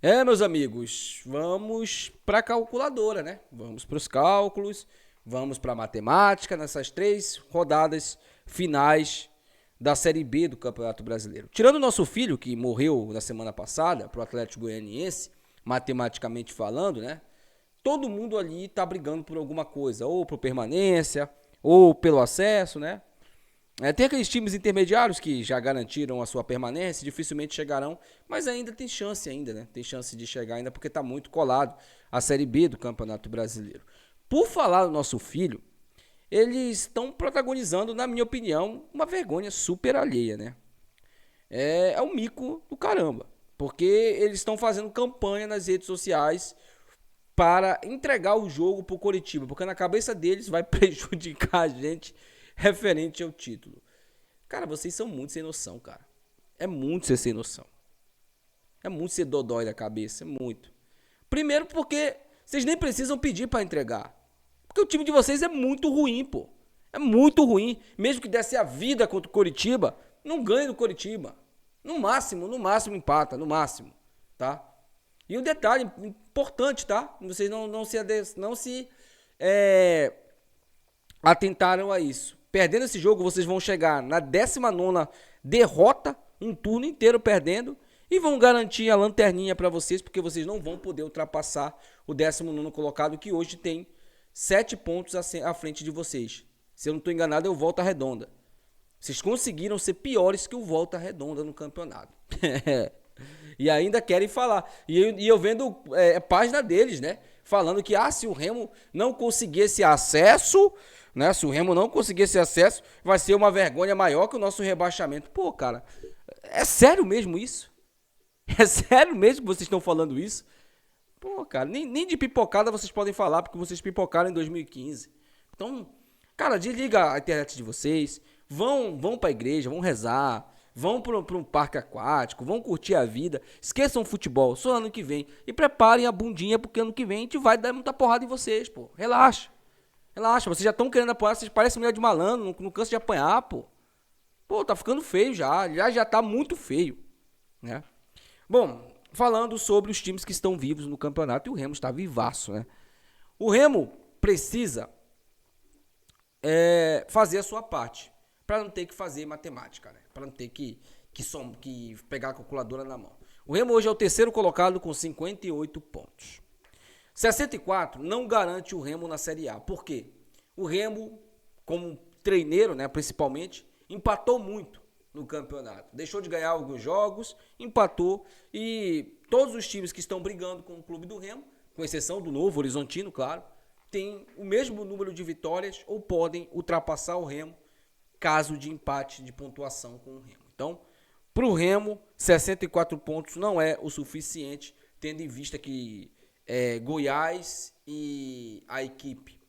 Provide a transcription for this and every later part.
Meus amigos, vamos para a calculadora, né? Vamos para os cálculos, vamos para a matemática nessas 3 rodadas finais da Série B do Campeonato Brasileiro. Tirando o nosso filho, que morreu na semana passada, para o Atlético Goianiense, matematicamente falando, né? Todo mundo ali está brigando por alguma coisa, ou por permanência, ou pelo acesso, né? Tem aqueles times intermediários que já garantiram a sua permanência, dificilmente chegarão, mas ainda tem chance ainda, né? Tem chance de chegar ainda porque está muito colado a Série B do Campeonato Brasileiro. Por falar do nosso filho, eles estão protagonizando, na minha opinião, uma vergonha super alheia, né? É um mico do caramba, porque eles estão fazendo campanha nas redes sociais para entregar o jogo pro Coritiba, porque na cabeça deles vai prejudicar a gente referente ao título. Cara, vocês são muito sem noção, cara. É muito ser sem noção. É muito ser dodói da cabeça, é muito. Primeiro porque vocês nem precisam pedir para entregar. Porque o time de vocês é muito ruim, pô. É muito ruim. Mesmo que desse a vida contra o Coritiba, não ganha do Coritiba. No máximo empata, no máximo, tá? E um detalhe importante, tá? Vocês não se atentaram a isso. Perdendo esse jogo, vocês vão chegar na 19ª derrota, um turno inteiro perdendo, e vão garantir a lanterninha para vocês, porque vocês não vão poder ultrapassar o 19º colocado, que hoje tem 7 pontos à frente de vocês. Se eu não estou enganado, é o Volta Redonda. Vocês conseguiram ser piores que o Volta Redonda no campeonato. E ainda querem falar. E eu vendo página deles, né? Falando que se o Remo não conseguir esse acesso, né? Se o Remo não conseguir esse acesso, vai ser uma vergonha maior que o nosso rebaixamento. Pô, cara, é sério mesmo isso? É sério mesmo que vocês estão falando isso? Pô, cara, nem de pipocada vocês podem falar, porque vocês pipocaram em 2015. Então, cara, desliga a internet de vocês, vão pra igreja, vão rezar, vão pra um parque aquático, vão curtir a vida, esqueçam o futebol, só ano que vem. E preparem a bundinha, porque ano que vem a gente vai dar muita porrada em vocês, pô. Relaxa. Relaxa, vocês já estão querendo apanhar, vocês parecem mulher de malandro, não cansa de apanhar, pô. Pô, tá ficando feio já tá muito feio, né? Bom, falando sobre os times que estão vivos no campeonato, e o Remo está vivaço, né? O Remo precisa fazer a sua parte, para não ter que fazer matemática, né? Para não ter que pegar a calculadora na mão. O Remo hoje é o terceiro colocado com 58 pontos. 64 não garante o Remo na Série A. Por quê? O Remo, como treineiro, né, principalmente, empatou muito no campeonato. Deixou de ganhar alguns jogos, empatou, e todos os times que estão brigando com o clube do Remo, com exceção do Novo Horizontino, claro, têm o mesmo número de vitórias ou podem ultrapassar o Remo caso de empate de pontuação com o Remo. Então, para o Remo, 64 pontos não é o suficiente, tendo em vista que Goiás e a equipe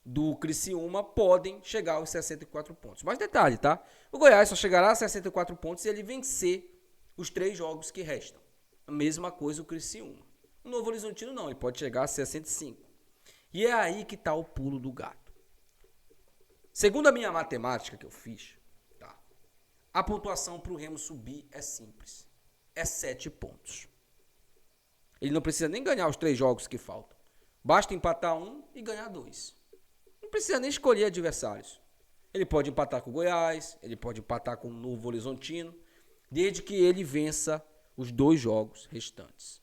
do Criciúma podem chegar aos 64 pontos. Mas detalhe, tá? O Goiás só chegará a 64 pontos se ele vencer os 3 jogos que restam. A mesma coisa o Criciúma. O Novo Horizontino não, ele pode chegar a 65. E é aí que está o pulo do gato. Segundo a minha matemática que eu fiz, tá? A pontuação para o Remo subir é simples. É 7 pontos. Ele não precisa nem ganhar os 3 jogos que faltam. Basta empatar um e ganhar 2. Não precisa nem escolher adversários. Ele pode empatar com o Goiás, ele pode empatar com o Novo Horizontino, desde que ele vença os 2 jogos restantes.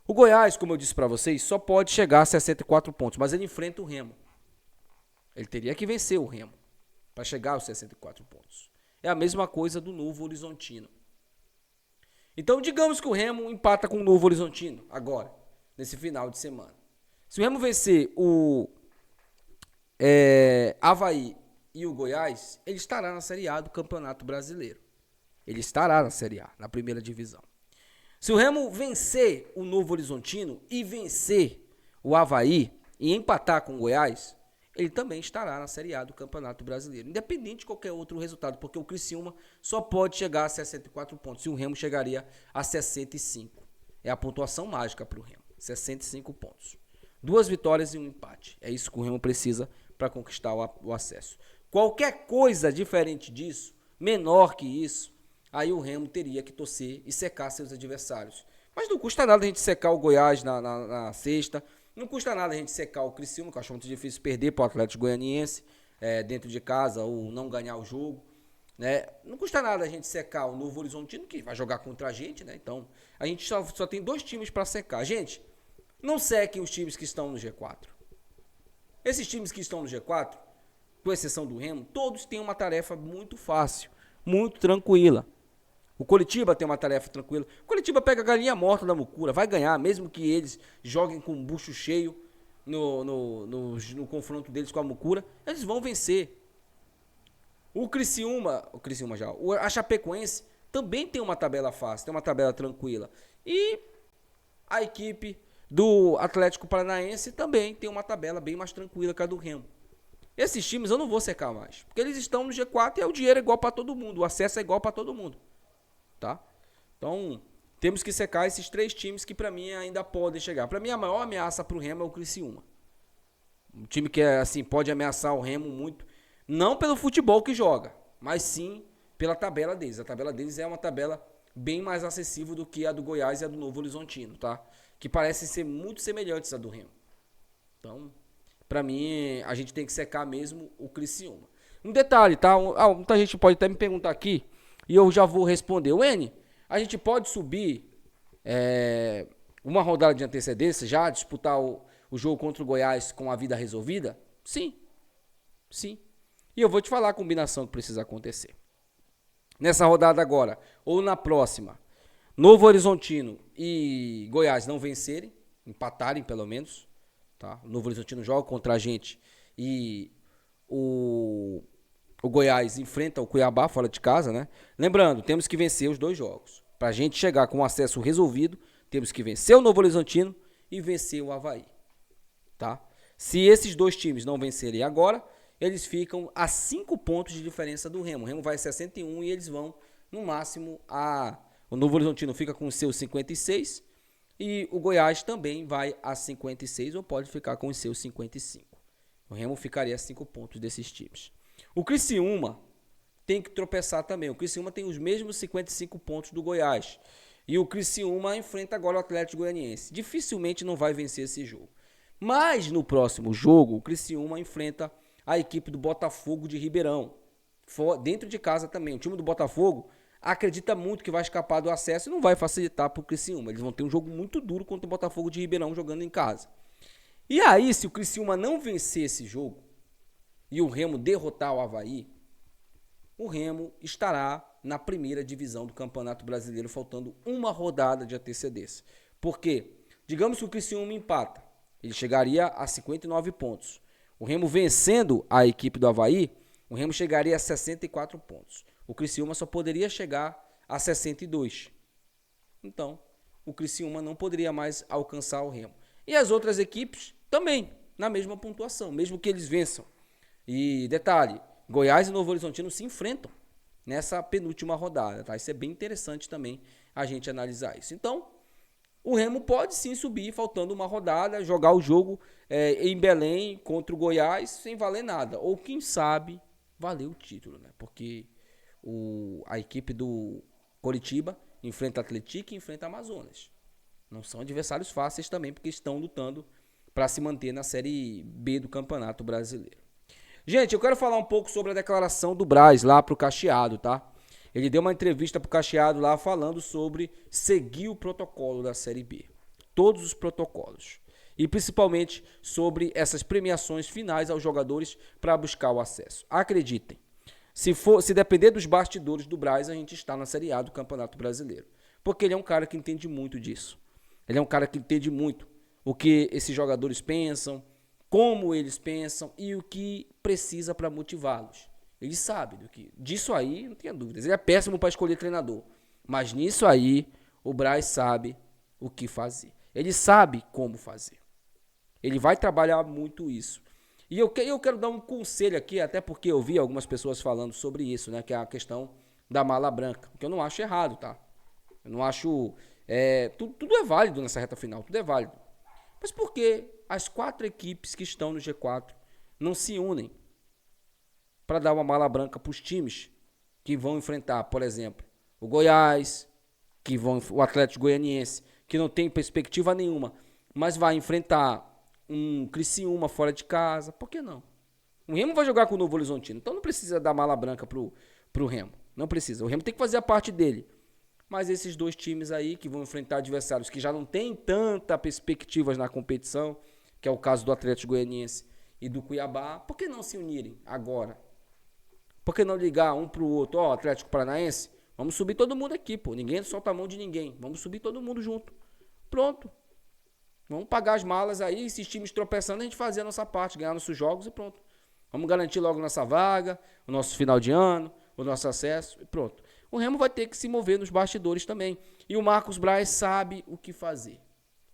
O Goiás, como eu disse para vocês, só pode chegar a 64 pontos, mas ele enfrenta o Remo. Ele teria que vencer o Remo para chegar aos 64 pontos. É a mesma coisa do Novo Horizontino. Então, digamos que o Remo empata com o Novo Horizontino agora, nesse final de semana. Se o Remo vencer o Avaí e o Goiás, ele estará na Série A do Campeonato Brasileiro. Ele estará na Série A, na primeira divisão. Se o Remo vencer o Novo Horizontino e vencer o Avaí e empatar com o Goiás, ele também estará na Série A do Campeonato Brasileiro, independente de qualquer outro resultado, porque o Criciúma só pode chegar a 64 pontos e o Remo chegaria a 65. É a pontuação mágica para o Remo, 65 pontos. 2 vitórias e um empate. É isso que o Remo precisa para conquistar o acesso. Qualquer coisa diferente disso, menor que isso, aí o Remo teria que torcer e secar seus adversários. Mas não custa nada a gente secar o Goiás na sexta. Não custa nada a gente secar o Criciúma, que eu acho muito difícil perder para o Atlético Goianiense dentro de casa ou não ganhar o jogo. Né? Não custa nada a gente secar o Novo Horizontino, que vai jogar contra a gente. Né? Então, a gente só tem 2 times para secar. Gente, não sequem os times que estão no G4. Esses times que estão no G4, com exceção do Remo, todos têm uma tarefa muito fácil, muito tranquila. O Coritiba tem uma tarefa tranquila. O Coritiba pega a galinha morta da Mucura, vai ganhar, mesmo que eles joguem com o bucho cheio no confronto deles com a Mucura, eles vão vencer. O Criciúma já, a Chapecoense também tem uma tabela fácil, tem uma tabela tranquila. E a equipe do Atlético Paranaense também tem uma tabela bem mais tranquila que a do Remo. Esses times eu não vou secar mais, porque eles estão no G4 e o dinheiro é igual para todo mundo, o acesso é igual para todo mundo. Tá? Então, temos que secar esses 3 times que para mim ainda podem chegar. Para mim a maior ameaça para o Remo é o Criciúma. Um time que assim pode ameaçar o Remo muito, não pelo futebol que joga, mas sim pela tabela deles. A tabela deles é uma tabela bem mais acessível do que a do Goiás e a do Novo Horizontino, tá? Que parecem ser muito semelhantes à do Remo. Então, para mim, a gente tem que secar mesmo o Criciúma. Um detalhe, tá? Muita gente pode até me perguntar aqui, e eu já vou responder. N, a gente pode subir uma rodada de antecedência, já disputar o jogo contra o Goiás com a vida resolvida? Sim. Sim. E eu vou te falar a combinação que precisa acontecer. Nessa rodada agora, ou na próxima, Novo Horizontino e Goiás não vencerem, empatarem pelo menos. Tá? O Novo Horizontino joga contra a gente e o Goiás enfrenta o Cuiabá fora de casa, né? Lembrando, temos que vencer os 2 jogos. Para a gente chegar com o acesso resolvido, temos que vencer o Novo Horizontino e vencer o Avaí. Tá? Se esses 2 times não vencerem agora, eles ficam a 5 pontos de diferença do Remo. O Remo vai a 61 e eles vão, no máximo, o Novo Horizontino fica com os seus 56 e o Goiás também vai a 56 ou pode ficar com os seus 55. O Remo ficaria a 5 pontos desses times. O Criciúma tem que tropeçar também. O Criciúma tem os mesmos 55 pontos do Goiás. E o Criciúma enfrenta agora o Atlético Goianiense. Dificilmente não vai vencer esse jogo. Mas no próximo jogo, o Criciúma enfrenta a equipe do Botafogo de Ribeirão. Dentro de casa também. O time do Botafogo acredita muito que vai escapar do acesso e não vai facilitar para o Criciúma. Eles vão ter um jogo muito duro contra o Botafogo de Ribeirão jogando em casa. E aí, se o Criciúma não vencer esse jogo e o Remo derrotar o Avaí, o Remo estará na primeira divisão do Campeonato Brasileiro, faltando uma rodada de antecedência. Por quê? Digamos que o Criciúma empata, ele chegaria a 59 pontos. O Remo vencendo a equipe do Avaí, o Remo chegaria a 64 pontos. O Criciúma só poderia chegar a 62. Então, o Criciúma não poderia mais alcançar o Remo. E as outras equipes também, na mesma pontuação, mesmo que eles vençam. E detalhe, Goiás e Novo Horizontino se enfrentam nessa penúltima rodada, tá? Isso é bem interessante também a gente analisar isso. Então, o Remo pode sim subir, faltando uma rodada, jogar o jogo em Belém contra o Goiás sem valer nada. Ou quem sabe, valer o título, né? Porque a equipe do Coritiba enfrenta Atlético e enfrenta Amazonas. Não são adversários fáceis também, porque estão lutando para se manter na Série B do Campeonato Brasileiro. Gente, eu quero falar um pouco sobre a declaração do Braz lá pro Cacheado, tá? Ele deu uma entrevista pro Cacheado lá falando sobre seguir o protocolo da Série B. Todos os protocolos. E principalmente sobre essas premiações finais aos jogadores para buscar o acesso. Acreditem, se depender dos bastidores do Braz, a gente está na Série A do Campeonato Brasileiro. Porque ele é um cara que entende muito disso. Ele é um cara que entende muito o que esses jogadores pensam, como eles pensam e o que precisa para motivá-los. Ele sabe disso aí, não tenha dúvidas. Ele é péssimo para escolher treinador, mas nisso aí o Braz sabe o que fazer. Ele sabe como fazer. Ele vai trabalhar muito isso. E eu quero dar um conselho aqui, até porque eu vi algumas pessoas falando sobre isso, né, que é a questão da mala branca, que eu não acho errado, tá? Eu não acho... tudo é válido nessa reta final, tudo é válido. Mas por que as 4 equipes que estão no G4 não se unem para dar uma mala branca para os times que vão enfrentar, por exemplo, o Goiás, o Atlético Goianiense, que não tem perspectiva nenhuma, mas vai enfrentar um Criciúma fora de casa, por que não? O Remo vai jogar com o Novo Horizontino, então não precisa dar mala branca pro Remo. Não precisa. O Remo tem que fazer a parte dele. Mas esses dois times aí que vão enfrentar adversários que já não têm tanta perspectivas na competição, que é o caso do Atlético Goianiense e do Cuiabá, por que não se unirem agora? Por que não ligar um pro outro? Ó, Atlético Paranaense, vamos subir todo mundo aqui, pô. Ninguém solta a mão de ninguém. Vamos subir todo mundo junto. Pronto. Vamos pagar as malas aí, esses times tropeçando, a gente fazer a nossa parte, ganhar nossos jogos e pronto. Vamos garantir logo nossa vaga, o nosso final de ano, o nosso acesso e pronto. O Remo vai ter que se mover nos bastidores também. E o Marcos Braz sabe o que fazer.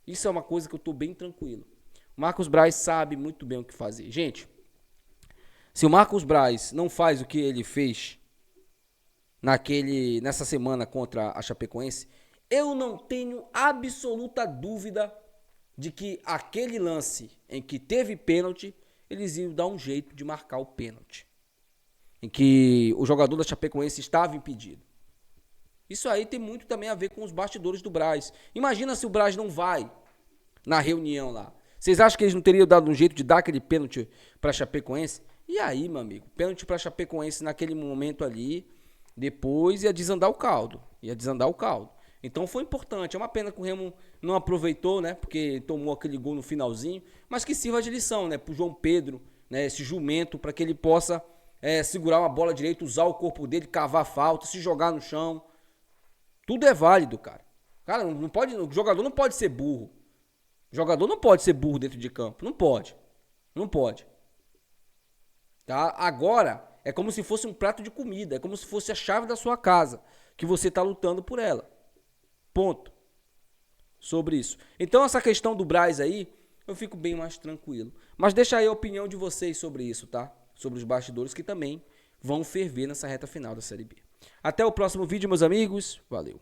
Isso é uma coisa que eu estou bem tranquilo. O Marcos Braz sabe muito bem o que fazer. Gente, se o Marcos Braz não faz o que ele fez nessa semana contra a Chapecoense, eu não tenho absoluta dúvida de que aquele lance em que teve pênalti, eles iam dar um jeito de marcar o pênalti. Em que o jogador da Chapecoense estava impedido. Isso aí tem muito também a ver com os bastidores do Braz. Imagina se o Braz não vai na reunião lá. Vocês acham que eles não teriam dado um jeito de dar aquele pênalti para a Chapecoense? E aí, meu amigo, pênalti para a Chapecoense naquele momento ali, depois ia desandar o caldo. Então foi importante. É uma pena que o Remo não aproveitou, né? Porque tomou aquele gol no finalzinho. Mas que sirva de lição, né? Pro João Pedro, né? Esse jumento, para que ele possa segurar uma bola direita, usar o corpo dele, cavar falta, se jogar no chão. Tudo é válido, cara. Cara, não pode, o jogador não pode ser burro. O jogador não pode ser burro dentro de campo. Não pode. Não pode. Tá? Agora, é como se fosse um prato de comida. É como se fosse a chave da sua casa. Que você está lutando por ela. Ponto. Sobre isso. Então, essa questão do Braz aí, eu fico bem mais tranquilo. Mas deixa aí a opinião de vocês sobre isso, tá? Sobre os bastidores que também vão ferver nessa reta final da Série B. Até o próximo vídeo, meus amigos. Valeu.